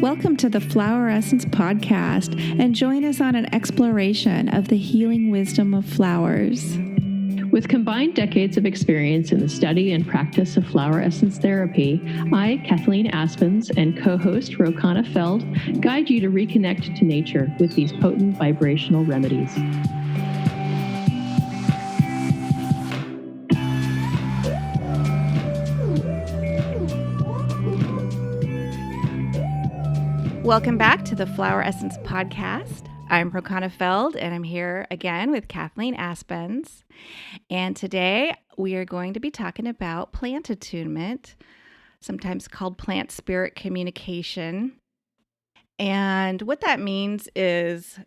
Welcome to the Flower Essence Podcast, and join us on an exploration of the healing wisdom of flowers. With combined decades of experience in the study and practice of flower essence therapy, I, Kathleen Aspens, and co-host Rokana Feld guide you to reconnect to nature with these potent vibrational remedies. Welcome back to the Flower Essence Podcast. I'm Rokana Feld, and I'm here again with Kathleen Aspens. And today we are going to be talking about plant attunement, sometimes called plant spirit communication. And what that means is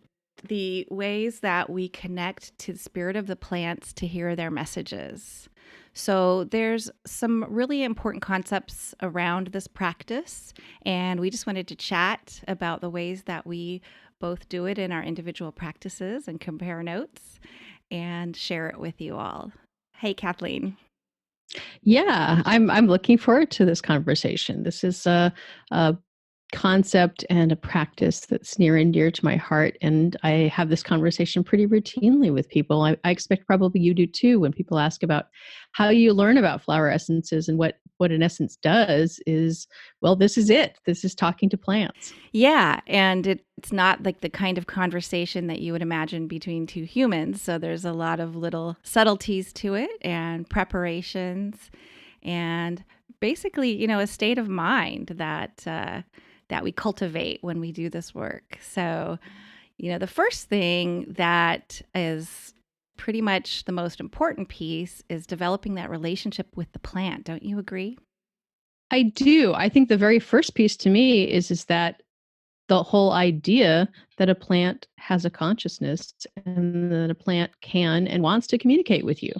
the ways that we connect to the spirit of the plants to hear their messages. So there's some really important concepts around this practice, and we just wanted to chat about the ways that we both do it in our individual practices and compare notes and share it with you all. Hey, Kathleen. Yeah, I'm looking forward to this conversation. This is a concept and a practice that's near and dear to my heart. And I have this conversation pretty routinely with people. I expect probably you do too, when people ask about how you learn about flower essences. And what an essence does is, well, this is it. This is talking to plants. Yeah, and it's not like the kind of conversation that you would imagine between two humans. So there's a lot of little subtleties to it and preparations and basically, a state of mind that we cultivate when we do this work. So, the first thing that is pretty much the most important piece is developing that relationship with the plant. Don't you agree? I do. I think the very first piece to me is that the whole idea that a plant has a consciousness and that a plant can and wants to communicate with you.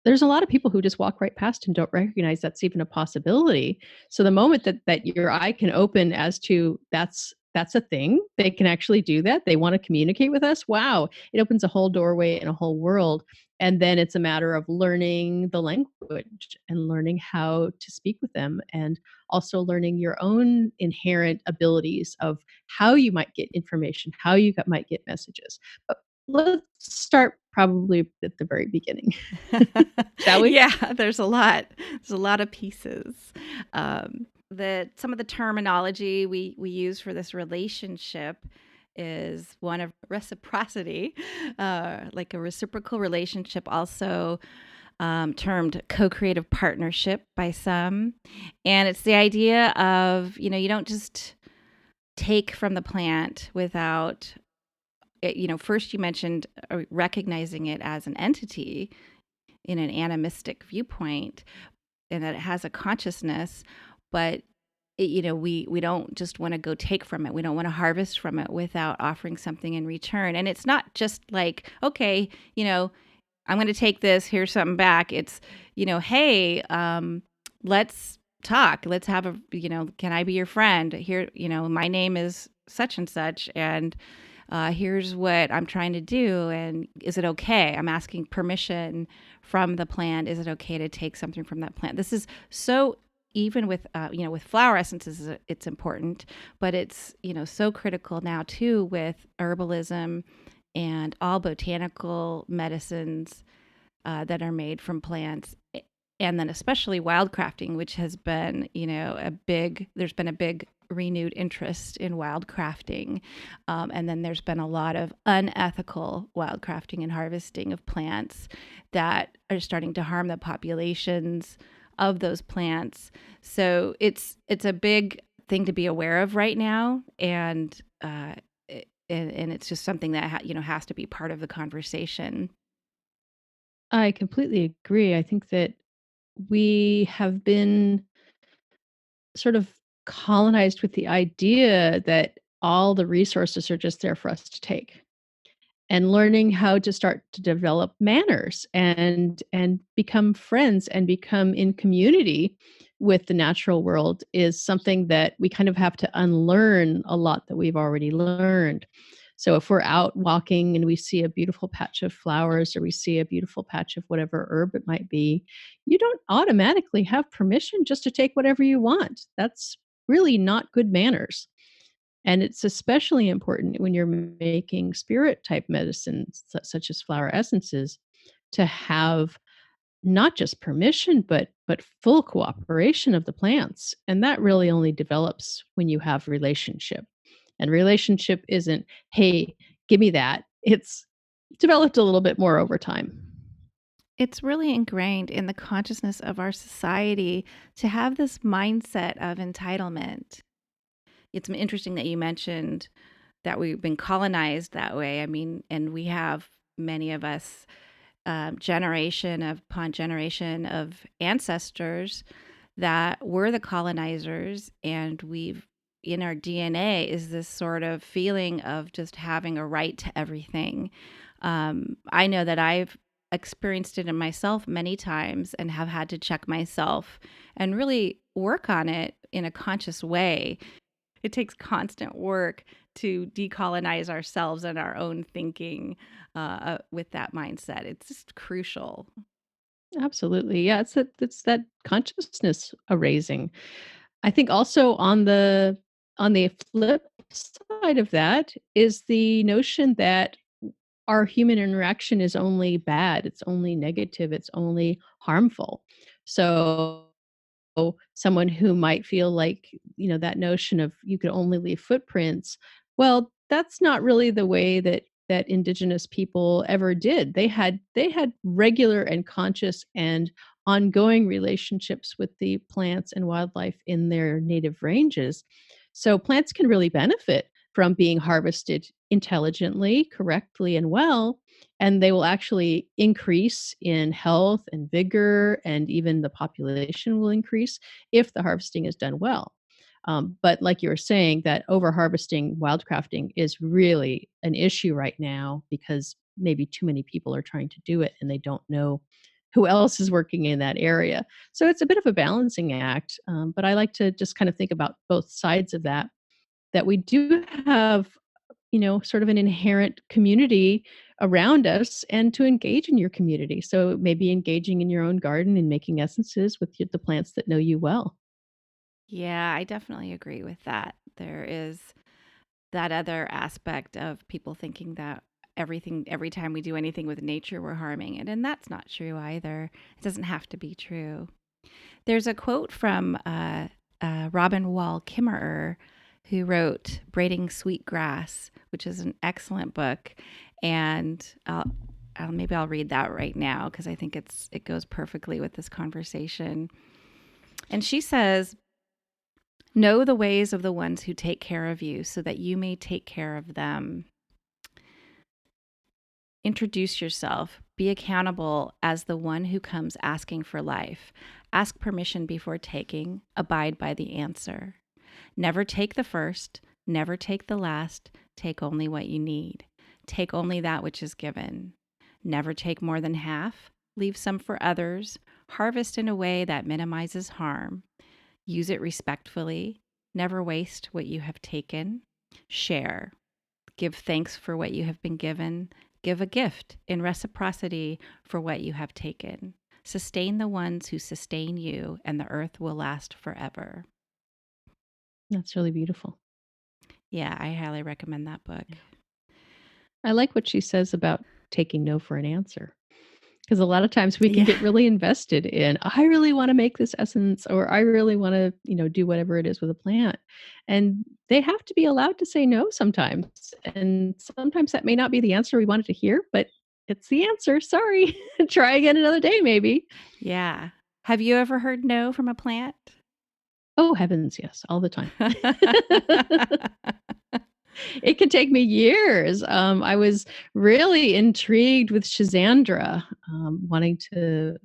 There's a lot of people who just walk right past and don't recognize that's even a possibility. So the moment that your eye can open as to that's a thing, they can actually do that. They want to communicate with us. Wow, it opens a whole doorway and a whole world. And then it's a matter of learning the language and learning how to speak with them, and also learning your own inherent abilities of how you might get information, how you might get messages. But let's start probably at the very beginning. Shall we? Yeah, there's a lot. There's a lot of pieces. Some of the terminology we use for this relationship is one of reciprocity, like a reciprocal relationship, also termed co-creative partnership by some. And it's the idea of, you don't just take from the plant without first you mentioned recognizing it as an entity in an animistic viewpoint, and that it has a consciousness, but we don't just want to go take from it. We don't want to harvest from it without offering something in return. And it's not just like, okay, I'm going to take this, here's something back. It's, hey, let's talk. Let's have can I be your friend? Here, my name is such and such, and here's what I'm trying to do. And is it okay? I'm asking permission from the plant. Is it okay to take something from that plant? This is so, even with, with flower essences, it's important, but it's, so critical now too with herbalism and all botanical medicines that are made from plants. And then especially wildcrafting, which has been, there's been a big renewed interest in wildcrafting. And then there's been a lot of unethical wildcrafting and harvesting of plants that are starting to harm the populations of those plants. So it's a big thing to be aware of right now. And it's just something that, has to be part of the conversation. I completely agree. I think that we have been sort of colonized with the idea that all the resources are just there for us to take, and learning how to start to develop manners and become friends and become in community with the natural world is something that we kind of have to unlearn a lot that we've already learned. So if we're out walking and we see a beautiful patch of flowers, or we see a beautiful patch of whatever herb it might be, you don't automatically have permission just to take whatever you want. That's really not good manners. And it's especially important when you're making spirit type medicines, such as flower essences, to have not just permission, but full cooperation of the plants. And that really only develops when you have relationship. And relationship isn't, hey, give me that. It's developed a little bit more over time. It's really ingrained in the consciousness of our society to have this mindset of entitlement. It's interesting that you mentioned that we've been colonized that way. I mean, and we have, many of us, generation upon generation of ancestors that were the colonizers, and we've, in our DNA is this sort of feeling of just having a right to everything. I know that I've experienced it in myself many times and have had to check myself and really work on it in a conscious way. It takes constant work to decolonize ourselves and our own thinking with that mindset. It's just crucial. Absolutely. Yeah, it's that consciousness erasing. I think also on the flip side of that is the notion that our human interaction is only bad, it's only negative, it's only harmful. So someone who might feel like, that notion of you could only leave footprints, well, that's not really the way that indigenous people ever did. They had regular and conscious and ongoing relationships with the plants and wildlife in their native ranges. So plants can really benefit from being harvested intelligently, correctly, and well, and they will actually increase in health and vigor, and even the population will increase if the harvesting is done well. But like you were saying, that over harvesting wildcrafting is really an issue right now because maybe too many people are trying to do it and they don't know who else is working in that area. So it's a bit of a balancing act. But I like to just kind of think about both sides of that, that we do have, sort of an inherent community around us, and to engage in your community. So maybe engaging in your own garden and making essences with the plants that know you well. Yeah, I definitely agree with that. There is that other aspect of people thinking that every time we do anything with nature, we're harming it. And that's not true either. It doesn't have to be true. There's a quote from Robin Wall Kimmerer, who wrote Braiding Sweet Grass, which is an excellent book. And maybe I'll read that right now because I think it goes perfectly with this conversation. And she says, "Know the ways of the ones who take care of you so that you may take care of them. Introduce yourself. Be accountable as the one who comes asking for life. Ask permission before taking. Abide by the answer. Never take the first. Never take the last. Take only what you need. Take only that which is given. Never take more than half. Leave some for others. Harvest in a way that minimizes harm. Use it respectfully. Never waste what you have taken. Share. Give thanks for what you have been given. Give a gift in reciprocity for what you have taken. Sustain the ones who sustain you, and the earth will last forever." That's really beautiful. Yeah, I highly recommend that book. Yeah. I like what she says about taking no for an answer. Because a lot of times we can Yeah. get really invested in, I really want to make this essence, or I really want to, do whatever it is with a plant. And they have to be allowed to say no sometimes. And sometimes that may not be the answer we wanted to hear, but it's the answer. Sorry. Try again another day, maybe. Yeah. Have you ever heard no from a plant? Oh, heavens, yes, all the time. It could take me years. I was really intrigued with Shazandra, wanting to,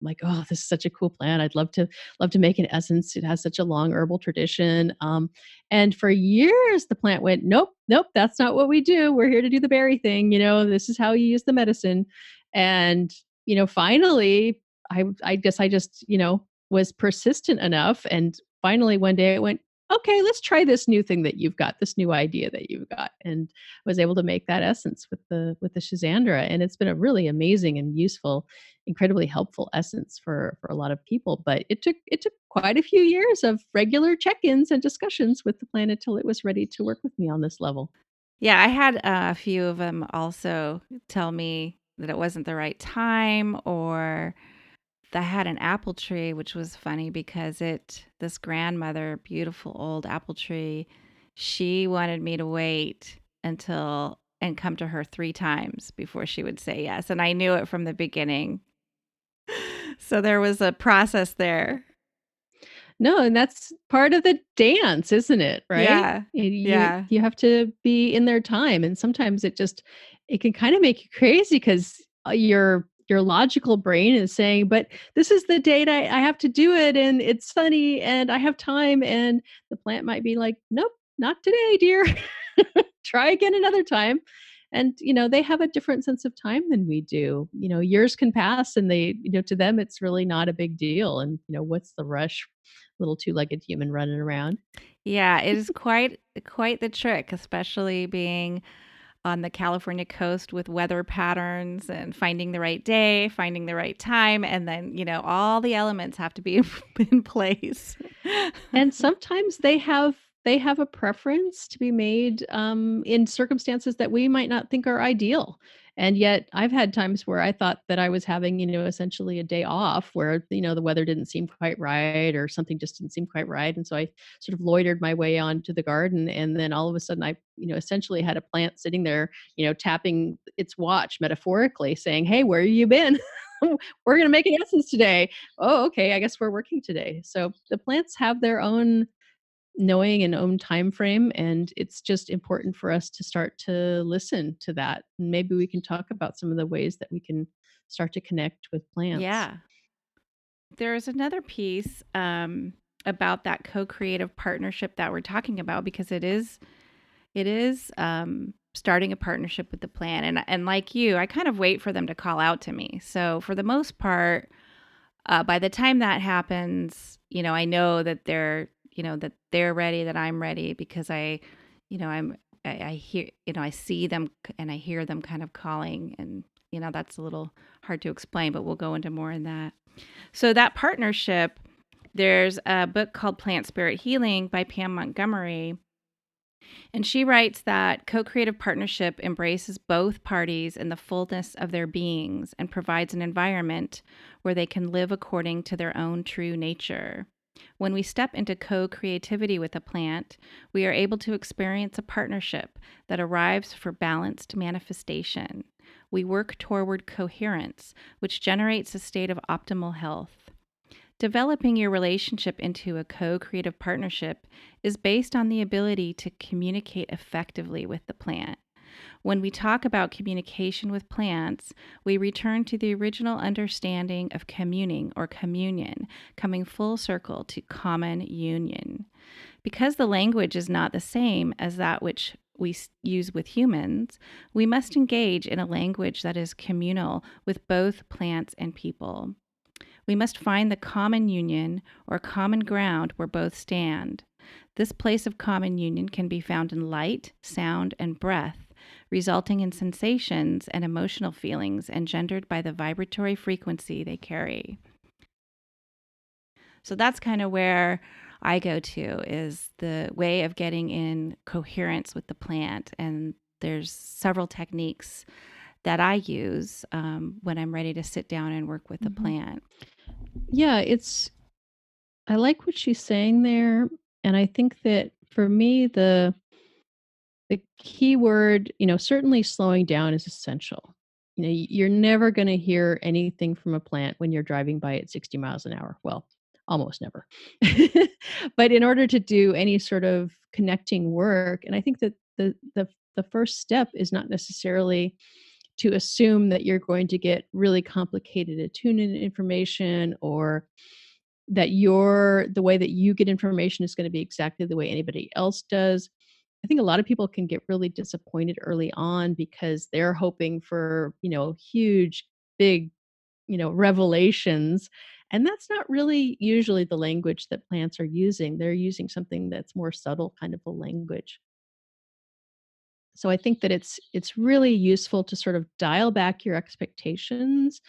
like, oh, this is such a cool plant. I'd love to make an essence. It has such a long herbal tradition. And for years, the plant went, nope, nope, that's not what we do. We're here to do the berry thing. This is how you use the medicine. And finally, I guess I just was persistent enough. And finally, one day it went, okay, let's try this new thing that you've got, this new idea that you've got, and was able to make that essence with the Shazandra, and it's been a really amazing and useful, incredibly helpful essence for a lot of people. But it took quite a few years of regular check-ins and discussions with the plant until it was ready to work with me on this level. Yeah, I had a few of them also tell me that it wasn't the right time, or I had an apple tree, which was funny because this grandmother, beautiful old apple tree, she wanted me to wait until and come to her 3 times before she would say yes, and I knew it from the beginning. So there was a process there. No, and that's part of the dance, isn't it, right? Yeah. You Yeah. you have to be in their time, and sometimes it can kinda make you crazy 'cause, your logical brain is saying, "But this is the date I have to do it, and it's sunny, and I have time," and the plant might be like, "Nope, not today, dear. Try again another time." And, they have a different sense of time than we do. Years can pass and to them, it's really not a big deal. And, what's the rush? Little two-legged human running around. Yeah, it is quite the trick, especially being on the California coast with weather patterns and finding the right day, finding the right time, and then, all the elements have to be in place. And sometimes they have a preference to be made, in circumstances that we might not think are ideal. And yet I've had times where I thought that I was having, essentially a day off where, the weather didn't seem quite right or something just didn't seem quite right. And so I sort of loitered my way onto the garden. And then all of a sudden I, essentially had a plant sitting there, tapping its watch metaphorically saying, "Hey, where have you been? We're going to make an essence today." Oh, okay, I guess we're working today. So the plants have their own knowing and own time frame, and it's just important for us to start to listen to that. And maybe we can talk about some of the ways that we can start to connect with plants. Yeah. There's another piece about that co-creative partnership that we're talking about, because it is starting a partnership with the plant, and like you, I kind of wait for them to call out to me. So for the most part, by the time that happens, I know that they're ready, that I'm ready, because I hear, I see them and I hear them kind of calling, and that's a little hard to explain, but we'll go into more in that. So that partnership, there's a book called Plant Spirit Healing by Pam Montgomery, and she writes that co creative partnership embraces both parties in the fullness of their beings and provides an environment where they can live according to their own true nature. When we step into co creativity with a plant, we are able to experience a partnership that arrives for balanced manifestation. We work toward coherence, which generates a state of optimal health. Developing your relationship into a co creative partnership is based on the ability to communicate effectively with the plant. When we talk about communication with plants, we return to the original understanding of communing or communion, coming full circle to common union. Because the language is not the same as that which we use with humans, we must engage in a language that is communal with both plants and people. We must find the common union or common ground where both stand. This place of common union can be found in light, sound, and breath, resulting in sensations and emotional feelings engendered by the vibratory frequency they carry. So that's kind of where I go to, is the way of getting in coherence with the plant. And there's several techniques that I use when I'm ready to sit down and work with the Mhm. plant. Yeah, I like what she's saying there. And I think that for me, the key word, certainly slowing down is essential. You're never going to hear anything from a plant when you're driving by at 60 miles an hour. Well, almost never. But in order to do any sort of connecting work, and I think that the first step is not necessarily to assume that you're going to get really complicated attunement information, or that the way that you get information is going to be exactly the way anybody else does. I think a lot of people can get really disappointed early on because they're hoping for, huge, big, revelations. And that's not really usually the language that plants are using. They're using something that's more subtle kind of a language. So I think that it's really useful to sort of dial back your expectations,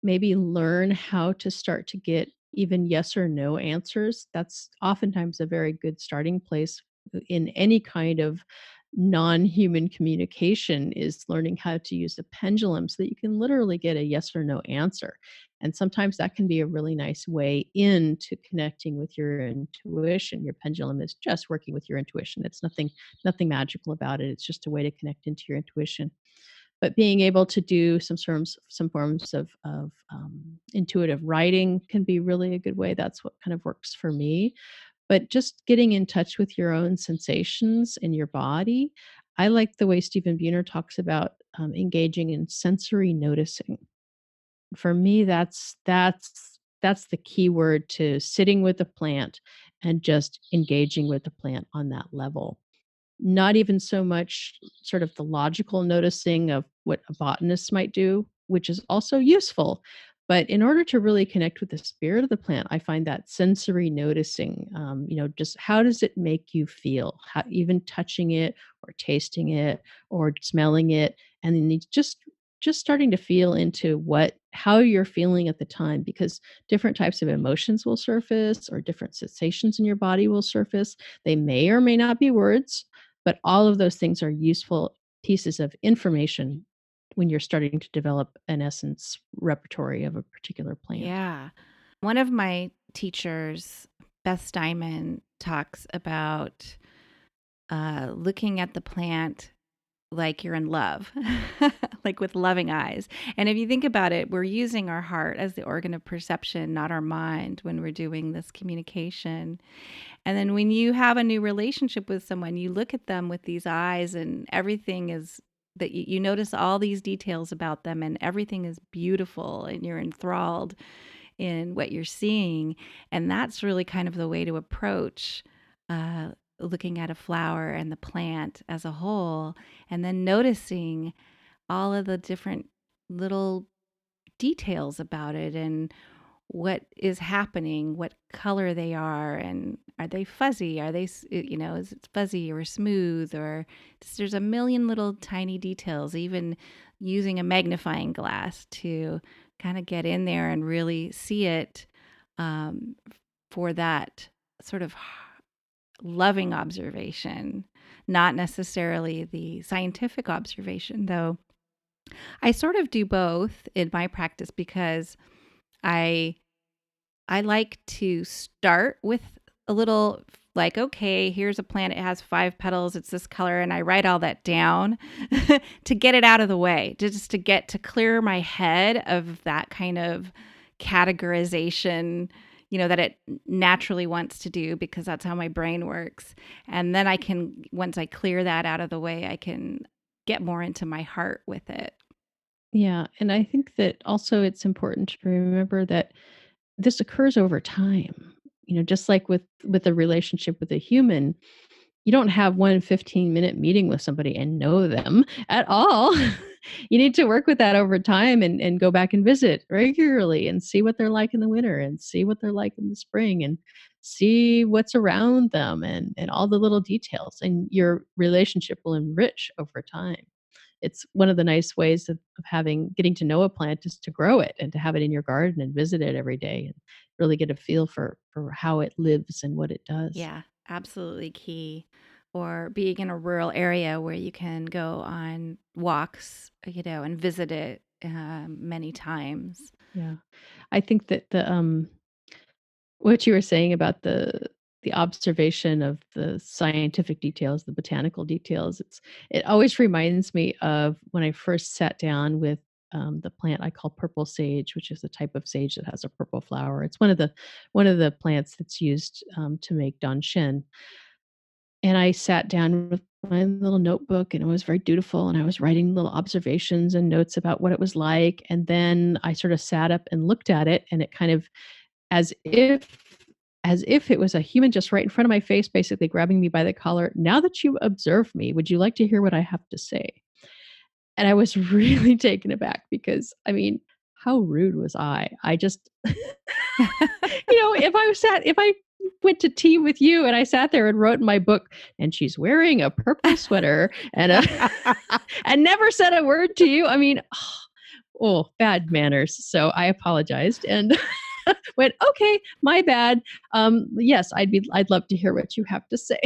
maybe learn how to start to get even yes or no answers. That's oftentimes a very good starting place in any kind of non-human communication, is learning how to use a pendulum so that you can literally get a yes or no answer. And sometimes that can be a really nice way into connecting with your intuition. Your pendulum is just working with your intuition. It's nothing magical about it. It's just a way to connect into your intuition. But being able to do some forms of intuitive writing can be really a good way. That's what kind of works for me. But just getting in touch with your own sensations in your body. I like the way Stephen Buhner talks about engaging in sensory noticing. For me, that's the key word to sitting with the plant and just engaging with the plant on that level. Not even so much sort of the logical noticing of what a botanist might do, which is also useful. But in order to really connect with the spirit of the plant, I find that sensory noticing, just how does it make you feel? How, even touching it or tasting it or smelling it, and then you just starting to feel into how you're feeling at the time, because different types of emotions will surface or different sensations in your body will surface. They may or may not be words, but all of those things are useful pieces of information when you're starting to develop an essence repertory of a particular plant. Yeah. One of my teachers, Beth Steinman, talks about looking at the plant like you're in love, like with loving eyes. And if you think about it, we're using our heart as the organ of perception, not our mind, when we're doing this communication. And then when you have a new relationship with someone, you look at them with these eyes, and everything is that you notice all these details about them, and everything is beautiful, and you're enthralled in what you're seeing. And that's really kind of the way to approach uh, looking at a flower and the plant as a whole, and then noticing all of the different little details about it, and what is happening, what color they and are they fuzzy? Are they, is it fuzzy or smooth? Or there's a million little tiny details, even using a magnifying glass to kind of get in there and really see it um, for that sort of loving observation, not necessarily the scientific observation, though I sort of do both in my practice because I I like to start with a little, like, okay, here's a plant. It has 5 petals. It's this color. And I write all that down to get it out of the way, just to get to clear my head of that kind of categorization, that it naturally wants to do, because that's how my brain works. And then once I clear that out of the way, I can get more into my heart with it. Yeah, and I think that also it's important to remember that this occurs over time. Just like with a relationship with a human, you don't have one 15-minute meeting with somebody and know them at all. You need to work with that over time and go back and visit regularly and see what they're like in the winter and see what they're like in the spring and see what's around them and all the little details. And your relationship will enrich over time. It's one of the nice ways of getting to know a plant is to grow it and to have it in your garden and visit it every day and really get a feel for how it lives and what it does. Yeah, absolutely key. Or being in a rural area where you can go on walks, and visit it many times. Yeah. I think that the what you were saying about the observation of the scientific details, the botanical details, it always reminds me of when I first sat down with the plant I call purple sage, which is a type of sage that has a purple flower. It's one of the plants that's used to make danshen. And I sat down with my little notebook, and it was very dutiful, and I was writing little observations and notes about what it was like. And then I sort of sat up and looked at it, and it kind of as if as if it was a human just right in front of my face, basically grabbing me by the collar. "Now that you observe me, would you like to hear what I have to say?" And I was really taken aback because, I mean, how rude was I? I just if I went to tea with you and I sat there and wrote in my book, "And she's wearing a purple sweater and a" and never said a word to you, I mean, oh, bad manners. So I apologized and went, "Okay, my bad. Yes, I'd love to hear what you have to say."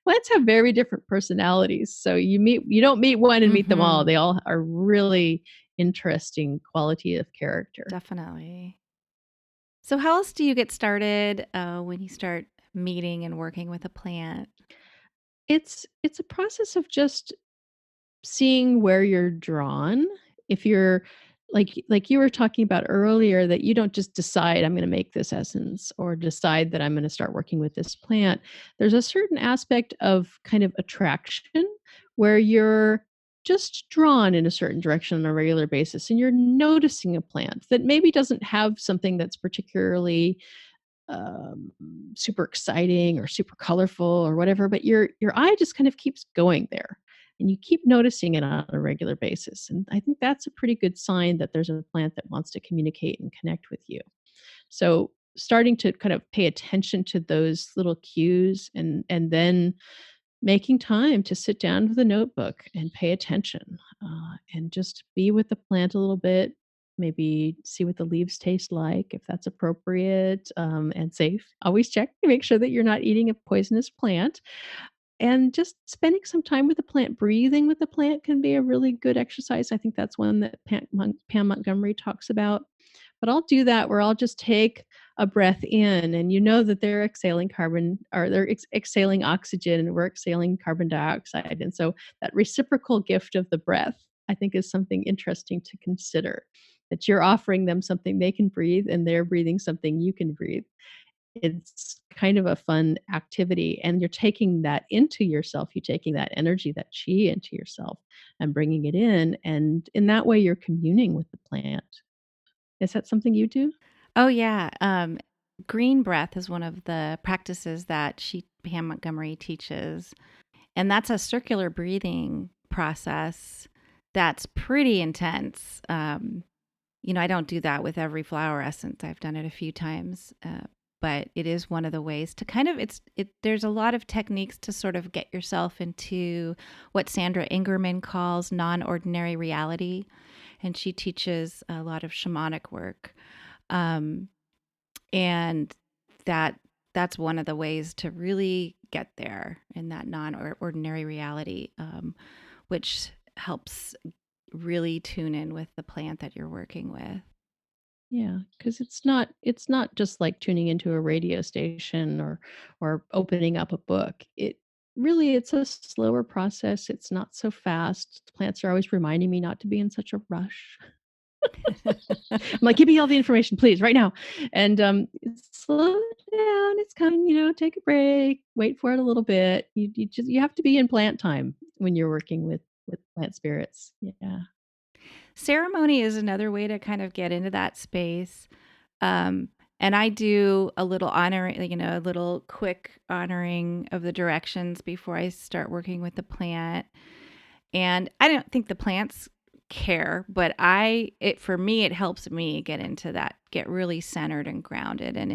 Plants have very different personalities, so you don't meet one and meet them all. Mhm. They all are really interesting quality of character. Definitely. So how else do you get started, when you start meeting and working with a plant? It's a process of just seeing where you're drawn. If you're like you were talking about earlier, that you don't just decide I'm going to make this essence or decide that I'm going to start working with this plant. There's a certain aspect of kind of attraction where you're just drawn in a certain direction on a regular basis and you're noticing a plant that maybe doesn't have something that's particularly um, super exciting or super colorful or whatever, but your eye just kind of keeps going there, and you keep noticing it on a regular basis. And I think that's a pretty good sign that there's a plant that wants to communicate and connect with you. So starting to kind of pay attention to those little cues and then making time to sit down with a notebook and pay attention and just be with the plant a little bit. Maybe see what the leaves taste like, if that's appropriate and safe. Always check to make sure that you're not eating a poisonous plant. And just spending some time with the plant, breathing with the plant can be a really good exercise. I think that's one that Pam Montgomery talks about. But I'll do that where I'll just take a breath in, and you know that they're exhaling carbon, or they're exhaling oxygen, and we're exhaling carbon dioxide. And so that reciprocal gift of the breath, I think, is something interesting to consider, that you're offering them something they can breathe and they're breathing something you can breathe. It's kind of a fun activity, and you're taking that into yourself. You're taking that energy, that chi into yourself and bringing it in, and in that way, you're communing with the plant. Is that something you do? Oh, yeah, green breath is one of the practices that Pam Montgomery teaches, and that's a circular breathing process that's pretty intense. I don't do that with every flower essence. I've done it a few times, but it is one of the ways to kind of there's a lot of techniques to sort of get yourself into what Sandra Ingerman calls non-ordinary reality, and she teaches a lot of shamanic work. Um, and that that's one of the ways to really get there in that non-ordinary reality, which helps really tune in with the plant that you're working with. Yeah, because it's not just like tuning into a radio station or opening up a book. It's a slower process. It's not so fast. Plants are always reminding me not to be in such a rush. I'm like, "Give me all the information, please, right now." And, slow down, it's coming, take a break, wait for it a little bit. You have to be in plant time when you're working with plant spirits. Yeah. Ceremony is another way to kind of get into that space. Um, and I do a little honoring, a little quick honoring of the directions before I start working with the plant. And I don't think the plants care, but for me, it helps me get really centered and grounded and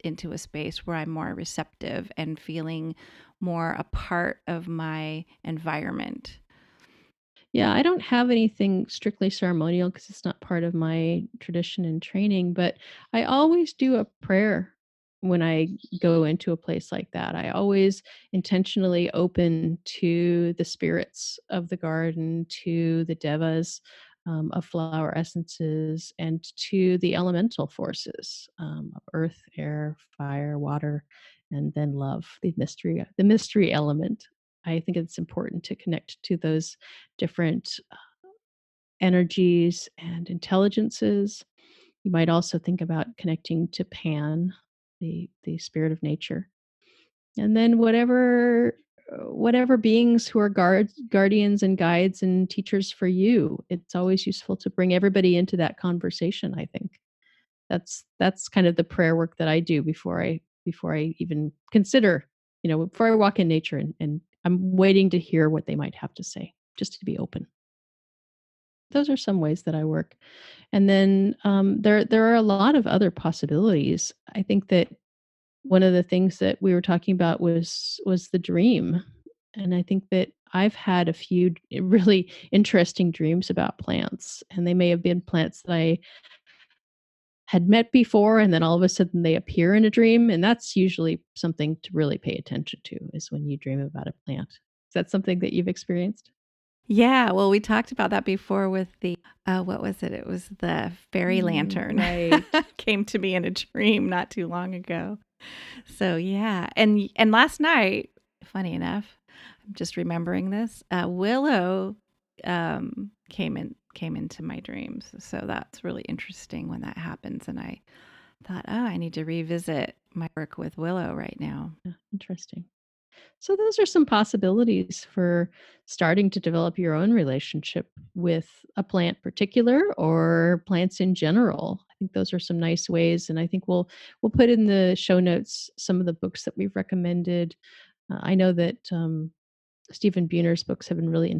into a space where I'm more receptive and feeling more a part of my environment. Yeah, I don't have anything strictly ceremonial because it's not part of my tradition and training, but I always do a prayer when I go into a place like that. I always intentionally open to the spirits of the garden, to the devas of flower essences, and to the elemental forces of earth, air, fire, water, and then love, the mystery element. I think it's important to connect to those different energies and intelligences. You might also think about connecting to Pan, the spirit of nature. And then whatever beings who are guardians and guides and teachers for you, it's always useful to bring everybody into that conversation, I think. That's kind of the prayer work that I do before I even consider, before I walk in nature, and I'm waiting to hear what they might have to say, just to be open. those are some ways that I work. And then there are a lot of other possibilities. I think that one of the things that we were talking about was the dream. And I think that I've had a few really interesting dreams about plants, and they may have been plants that I had met before, and then all of a sudden they appear in a dream, and that's usually something to really pay attention to, is when you dream about a plant. Is that something that you've experienced? Yeah, well, we talked about that before with the what was it? It was the fairy lantern Right. came to me in a dream not too long ago. So yeah, and last night, funny enough, I'm just remembering this. Willow came into my dreams, so that's really interesting when that happens. And I thought, oh, I need to revisit my work with Willow right now. Yeah, interesting. So those are some possibilities for starting to develop your own relationship with a plant particular or plants in general. I think those are some nice ways, and I think we'll put in the show notes some of the books that we've recommended. I know that Stephen Buhner's books have been really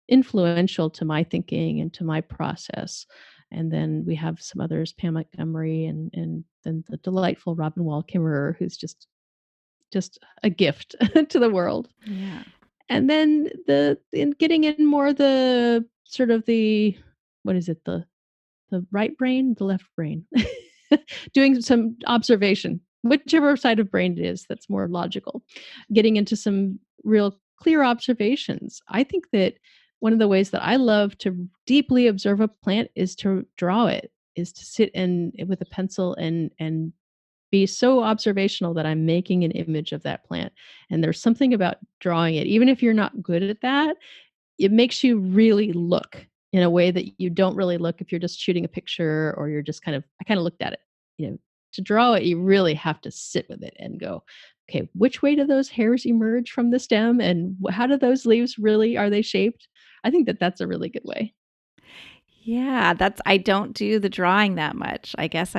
influential to my thinking and to my process. And then we have some others, Pam Montgomery, and then the delightful Robin Wall Kimmerer, who's just a gift to the world. Yeah. And then in getting in more the sort of the what is it? The right brain, the left brain. Doing some observation, whichever side of brain it is that's more logical. Getting into some real clear observations. I think that one of the ways that I love to deeply observe a plant is to draw it, is to sit and with a pencil and be so observational that I'm making an image of that plant. And there's something about drawing it, even if you're not good at that, it makes you really look in a way that you don't really look if you're just shooting a picture or you're just I kind of looked at it. You know, to draw it, you really have to sit with it and go, okay, which way do those hairs emerge from the stem, and how do those leaves really are they shaped? I think that that's a really good way. Yeah, that's I don't do the drawing that much. I guess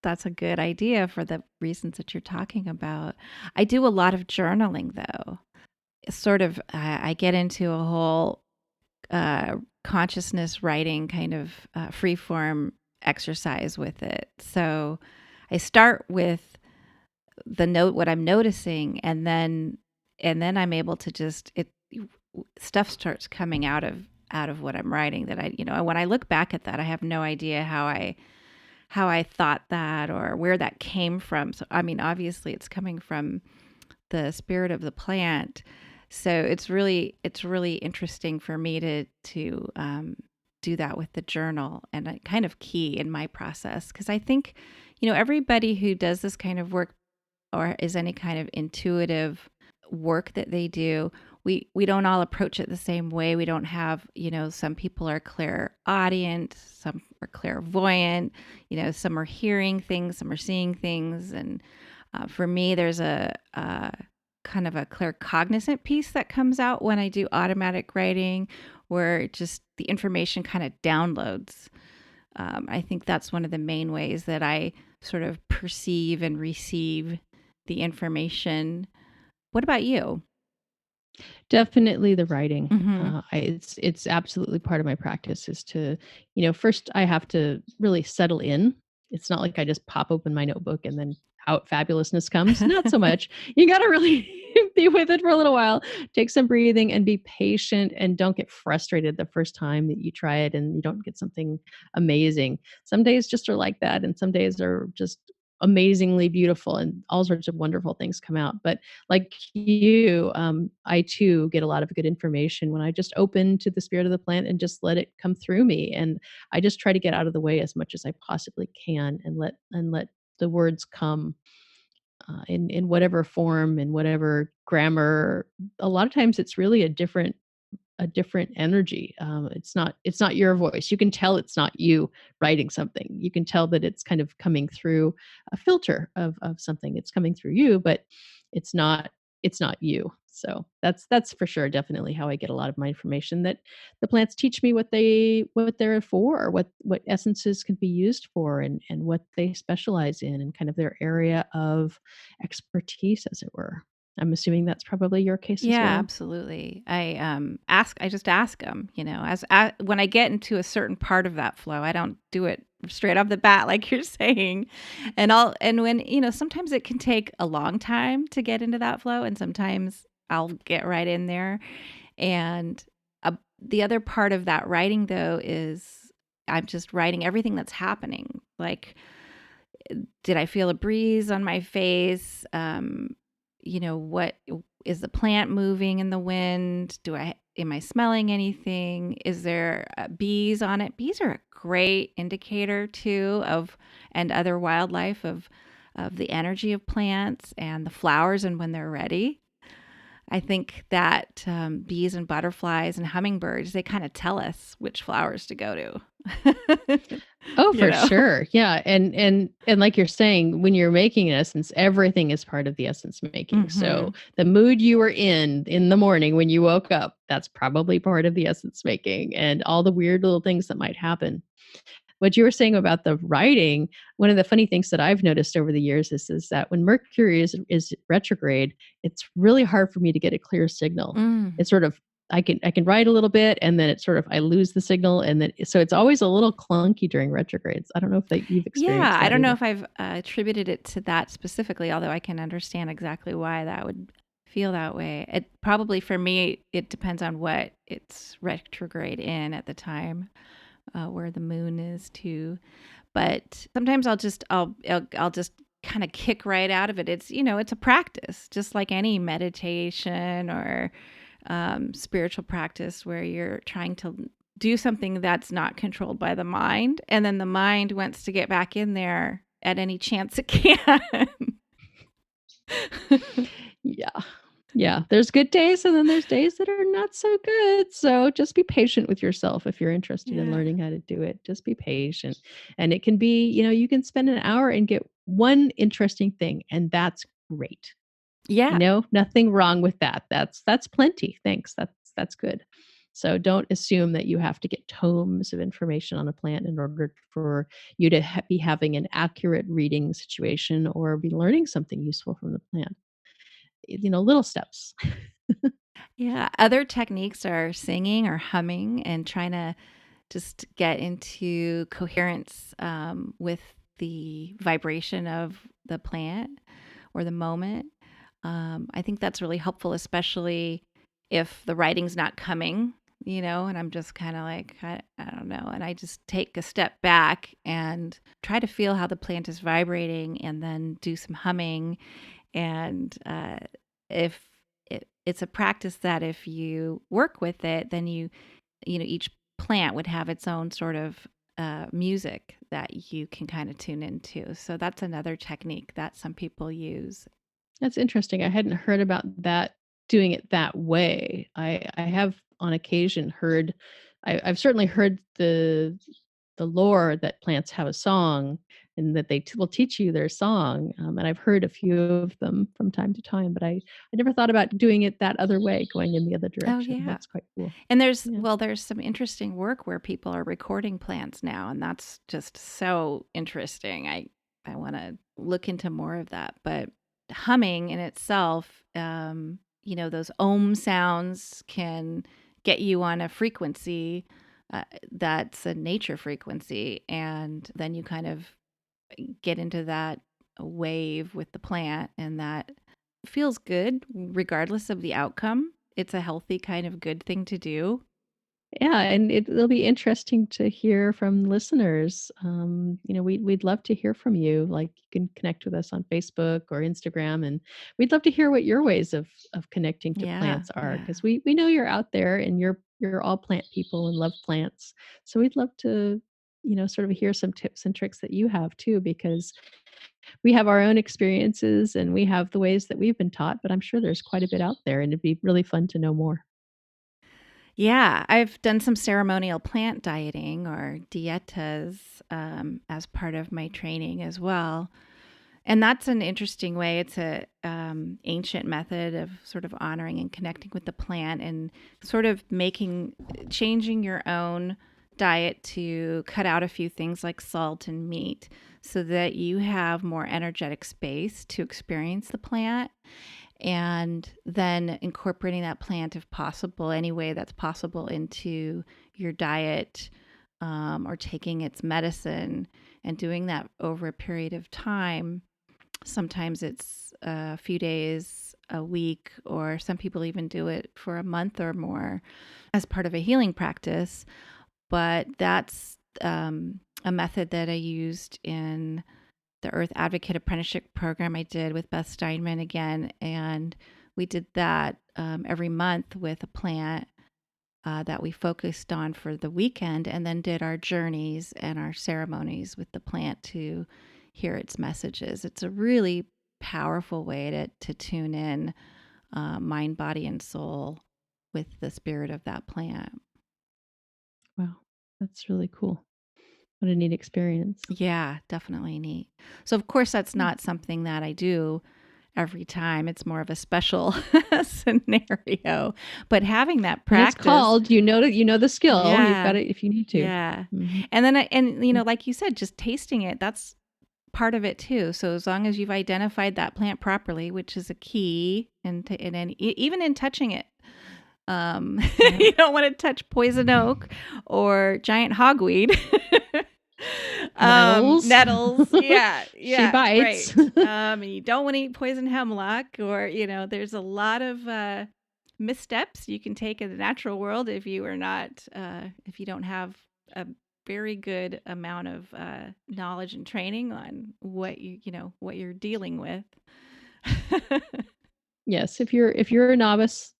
that's a good idea for the reasons that you're talking about. I do a lot of journaling though. Sort of I get into a whole consciousness writing kind of free form exercise with it. So I start with the note what I'm noticing, and then I'm able to just it stuff starts coming out of what I'm writing that when I look back at that, I have no idea how I thought that or where that came from. So I mean, obviously it's coming from the spirit of the plant. So it's really interesting for me to do that with the journal, and kind of key in my process, because I think everybody who does this kind of work or is any kind of intuitive work that they do, we don't all approach it the same way. We don't have, some people are clairaudient, some are clairvoyant, some are hearing things, some are seeing things. And for me, there's a kind of a claircognizant piece that comes out when I do automatic writing, where just the information kind of downloads. I think that's one of the main ways that I sort of perceive and receive the information. What about you? Definitely the writing. Mm-hmm. It's absolutely part of my practice is to, first I have to really settle in. It's not like I just pop open my notebook and then out fabulousness comes. Not so much. You got to really be with it for a little while. Take some breathing and be patient, and don't get frustrated the first time that you try it and you don't get something amazing. Some days just are like that, and some days are just amazingly beautiful and all sorts of wonderful things come out. But like you, I too get a lot of good information when I just open to the spirit of the plant and just let it come through me. And I just try to get out of the way as much as I possibly can and let the words come in whatever form, in whatever grammar. A lot of times, it's really a different energy. It's not your voice. You can tell it's not you writing something. You can tell that it's kind of coming through a filter of something. It's coming through you, but it's not it's not you. So that's for sure definitely how I get a lot of my information, that the plants teach me what they're for, what essences can be used for, and what they specialize in, and kind of their area of expertise, as it were. I'm assuming that's probably your case as Yeah, well. absolutely. I just ask them, when I get into a certain part of that flow, I don't do it straight off the bat like you're saying. And when, sometimes it can take a long time to get into that flow, and sometimes I'll get right in there. And the other part of that writing though is I'm just writing everything that's happening. Like, did I feel a breeze on my face? What is the plant moving in the wind? Am I smelling anything? Is there bees on it? Bees are a great indicator too and other wildlife of the energy of plants and the flowers and when they're ready. I think that bees and butterflies and hummingbirds, they kind of tell us which flowers to go to. Oh, you for know? sure. Yeah, and like you're saying, when you're making an essence, everything is part of the essence making. So Hmm. the mood you were in the morning when you woke up, that's probably part of the essence making, and all the weird little things that might happen. What you were saying about the writing, one of the funny things that I've noticed over the years is that when Mercury is retrograde, it's really hard for me to get a clear signal. Mm. It's sort of I can write a little bit and then it's sort of I lose the signal and then so it's always a little clunky during retrogrades. I don't know if that you've Yeah, experienced I that don't know either. if I've attributed it to that specifically, although I can understand exactly why that would feel that way. It probably for me, it depends on what it's retrograde in at the time, where the moon is too. But sometimes I'll just kind of kick right out of it. It's a practice, just like any meditation or spiritual practice where you're trying to do something that's not controlled by the mind. And then the mind wants to get back in there at any chance it can. Yeah. Yeah, there's good days and then there's days that are not so good. So just be patient with yourself if you're interested in Yeah. learning how to do it. Just be patient. And it can be, you can spend an hour and get one interesting thing and that's great. Yeah. Nothing wrong with that. That's plenty. Thanks. That's good. So don't assume that you have to get tomes of information on a plant in order for you to be having an accurate reading situation or be learning something useful from the plant. Little steps. Yeah. Other techniques are singing or humming and trying to just get into coherence with the vibration of the plant or the moment. I think that's really helpful, especially if the writing's not coming, and I'm just kind of like, I don't know. And I just take a step back and try to feel how the plant is vibrating and then do some humming. And if it's a practice that if you work with it, then each plant would have its own sort of music that you can kind of tune into. So that's another technique that some people use. That's interesting. I hadn't heard about that doing it that way. I have on occasion heard I've certainly heard the lore that plants have a song and that they will teach you their song. And I've heard a few of them from time to time, but I never thought about doing it that other way, going in the other Oh direction. yeah. That's quite cool. And there's Yeah. well, there's some interesting work where people are recording plants now, and that's just so interesting. I want to look into more of that. But humming in itself, those ohm sounds can get you on a frequency that's a nature frequency, and then you kind of get into that wave with the plant, and that feels good regardless of the outcome. It's a healthy kind of good thing to do. Yeah, and it'll be interesting to hear from listeners. We'd love to hear from you. Like you can connect with us on Facebook or Instagram, and we'd love to hear what your ways of connecting to Yeah, plants are yeah. because we know you're out there and you're all plant people and love plants. So we'd love to sort of hear some tips and tricks that you have too because we have our own experiences and we have the ways that we've been taught, but I'm sure there's quite a bit out there and it'd be really fun to know more. Yeah, I've done some ceremonial plant dieting or dietas as part of my training as well. And that's an interesting way. It's a ancient method of sort of honoring and connecting with the plant and sort of changing your own diet to cut out a few things like salt and meat so that you have more energetic space to experience the plant. and then incorporating that plant, if possible, any way that's possible, into your diet, or taking its medicine, and doing that over a period of time. Sometimes it's a few days, a week, or some people even do it for a month or more as part of a healing practice. But that's a method that I used in the Earth Advocate Apprenticeship program I did with Beth Steinman again. And we did that every month with a plant that we focused on for the weekend, and then did our journeys and our ceremonies with the plant to hear its messages. It's a really powerful way to tune in mind, body, and soul with the spirit of that plant. Wow. That's really cool. What a neat experience. Yeah, definitely neat. So, of course, that's Hmm. not something that I do every time. It's more of a special scenario. But having that When it's practice, called, you know the skill. You've got yeah, it if you need to. yeah. Mhm. And then, like you said, just tasting it, that's part of it too. So as long as you've identified that plant properly, which is a key, and even in touching it, Yeah. you don't want to touch poison oak or giant hogweed. Nettles. Nettles. Yeah, She yeah, bites. right. And you don't want to eat poison hemlock, or there's a lot of missteps you can take in the natural world if you are not, if you don't have a very good amount of knowledge and training on what you're dealing with. Yes, if you're a novice,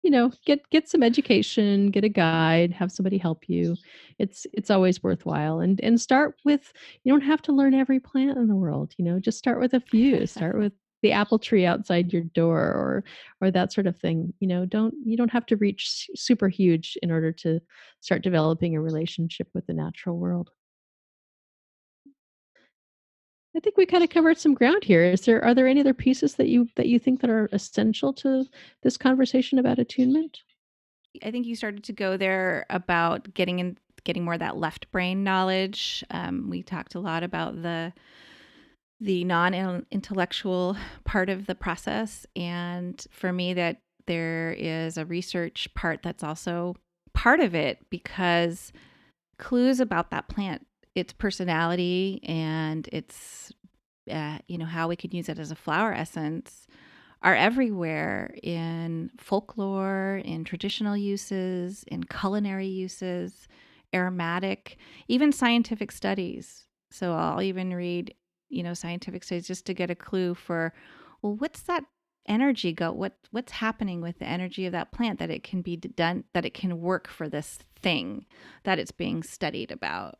get some education, get a guide, have somebody help you. It's always worthwhile, and start with, you don't have to learn every plant in the world, just start with a few. Start with the apple tree outside your door, or that sort of thing. You don't have to reach super huge in order to start developing a relationship with the natural world. I think we kind of covered some ground here. Are there any other pieces that you think that are essential to this conversation about attunement? I think you started to go there about getting more of that left brain knowledge. We talked a lot about the non-intellectual part of the process, and for me, that there is a research part that's also part of it, because clues about that plant, its personality, and its how we could use it as a flower essence, are everywhere in folklore, in traditional uses, in culinary uses, aromatic, even scientific studies. So I'll even read, scientific studies just to get a clue for, well, what's that energy what's happening with the energy of that plant, that it can be done, that it can work for this thing that it's being studied about.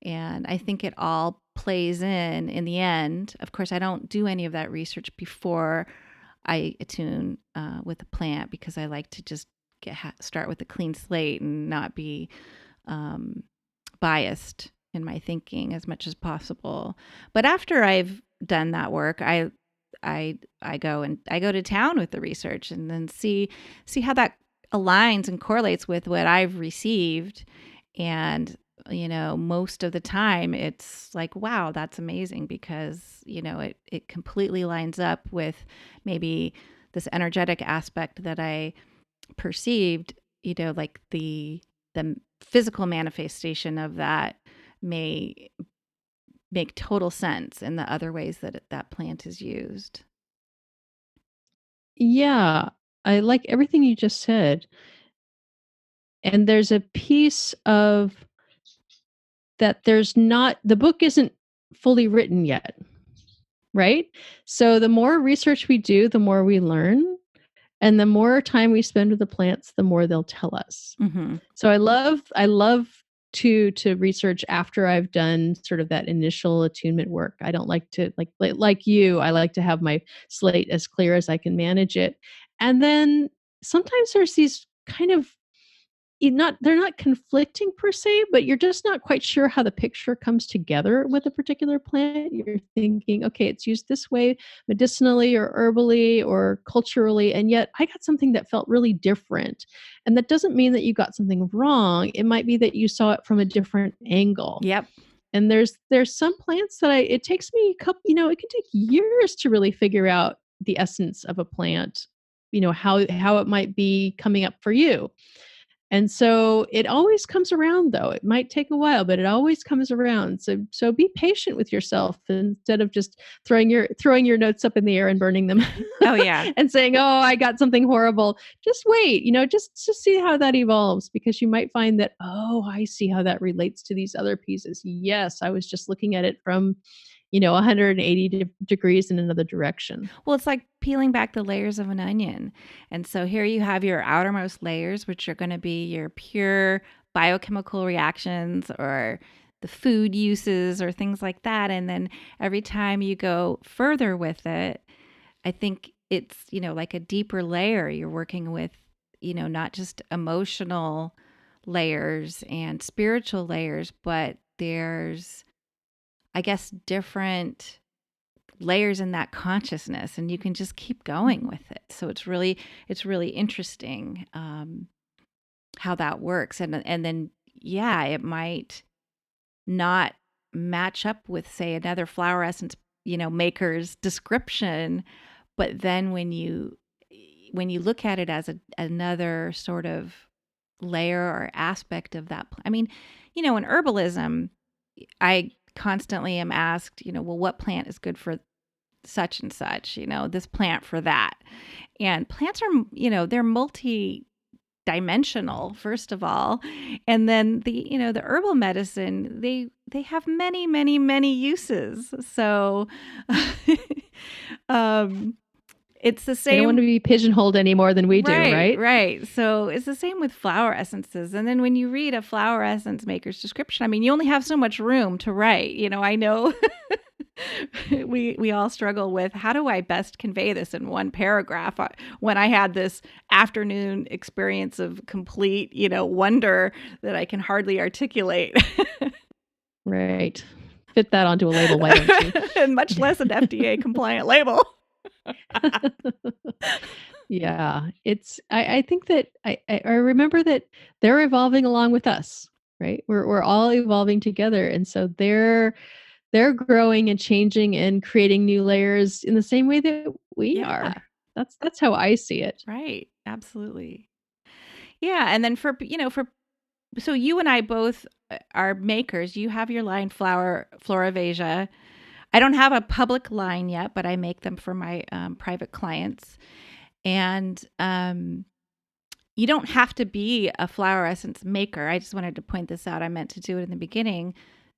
And I think it all plays in the end. Of course, I don't do any of that research before I attune with a plant, because I like to just start with a clean slate and not be um, biased in my thinking as much as possible. But after I've done that work, I go to town with the research, and then see how that aligns and correlates with what I've received. And most of the time it's like, wow, that's amazing, because it completely lines up with maybe this energetic aspect that I perceived. Like the physical manifestation of that may make total sense in the other ways that that plant is used. Yeah, I like everything you just said. And there's a piece of that the book isn't fully written yet, right? So the more research we do, the more we learn, and the more time we spend with the plants, the more they'll tell us. Mm-hmm. So I love to research after I've done sort of that initial attunement work. I don't like to like you, I like to have my slate as clear as I can manage it. And then sometimes there's these kind of not they're not conflicting per se, but you're just not quite sure how the picture comes together with a particular plant. You're thinking, okay, it's used this way medicinally or herbally or culturally, and yet I got something that felt really different. And that doesn't mean that you got something wrong. It might be that you saw it from a different angle. Yep. And there's some plants that it takes me a couple, it can take years to really figure out the essence of a plant. how it might be coming up for you. And so it always comes around, though. It might take a while, but it always comes around. So be patient with yourself instead of just throwing your notes up in the air and burning them. Oh, yeah. And saying, "Oh, I got something horrible." Just wait, just see how that evolves, because you might find that, "Oh, I see how that relates to these other pieces. Yes, I was just looking at it from 180 degrees in another direction." Well, it's like peeling back the layers of an onion. And so here you have your outermost layers, which are going to be your pure biochemical reactions or the food uses or things like that. And then every time you go further with it, I think it's, like a deeper layer. You're working with, not just emotional layers and spiritual layers, but there's, I guess, different layers in that consciousness, and you can just keep going with it. So it's really interesting how that works, and then it might not match up with, say, another flower essence maker's description, but then when you look at it as another sort of layer or aspect of that, I mean, in herbalism, I constantly am asked, well, what plant is good for such and such, this plant for that. And plants are, they're multi-dimensional, first of all. And then the herbal medicine, they have many, many, many uses. So it's the same. They don't want to be pigeonholed any more than we do, right? Right. So it's the same with flower essences. And then when you read a flower essence maker's description, I mean, you only have so much room to write. I know we all struggle with, how do I best convey this in one paragraph, when I had this afternoon experience of complete, wonder that I can hardly articulate. Right. Fit that onto a label, why don't you? And much less an FDA compliant label. Yeah, I think that I remember that they're evolving along with us, right? We're all evolving together, and so they're growing and changing and creating new layers in the same way that we are. That's how I see it. Right. Absolutely. Yeah, and then so you and I both are makers. You have your line Floravasia. I don't have a public line yet, but I make them for my private clients. And you don't have to be a flower essence maker. I just wanted to point this out. I meant to do it in the beginning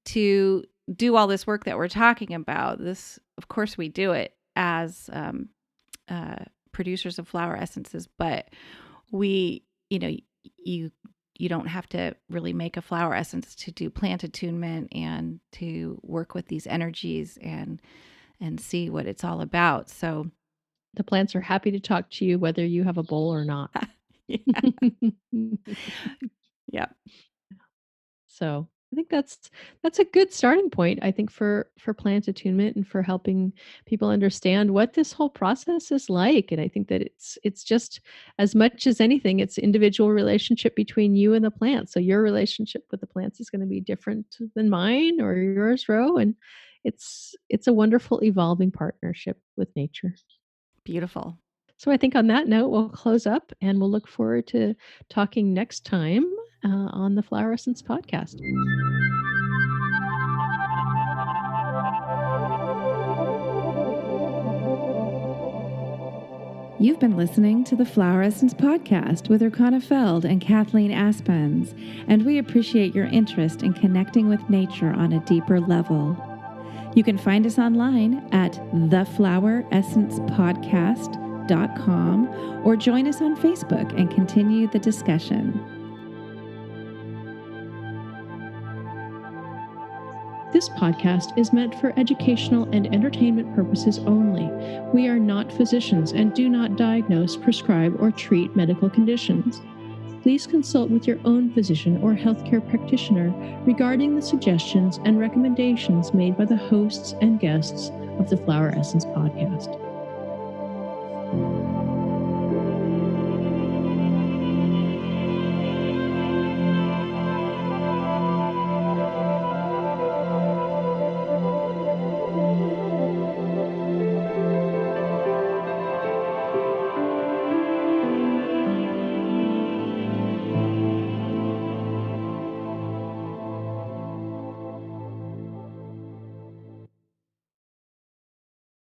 to do all this work that we're talking about. This, of course, we do it as producers of flower essences, but you don't have to really make a flower essence to do plant attunement and to work with these energies and see what it's all about. So the plants are happy to talk to you whether you have a bowl or not. Yeah. So I think that's a good starting point, I think, for plant attunement and for helping people understand what this whole process is like. And I think that it's just, as much as anything, it's individual relationship between you and the plant. So your relationship with the plants is going to be different than mine or yours, Ro. And it's a wonderful evolving partnership with nature. Beautiful. So I think on that note, we'll close up, and we'll look forward to talking next time on the Flower Essence podcast. You've been listening to the Flower Essence podcast with Urkana Feld and Kathleen Aspens, and we appreciate your interest in connecting with nature on a deeper level. You can find us online at thefloweressencepodcast.com or join us on Facebook and continue the discussion. This podcast is meant for educational and entertainment purposes only. We are not physicians and do not diagnose, prescribe, or treat medical conditions. Please consult with your own physician or healthcare practitioner regarding the suggestions and recommendations made by the hosts and guests of the Flower Essence podcast.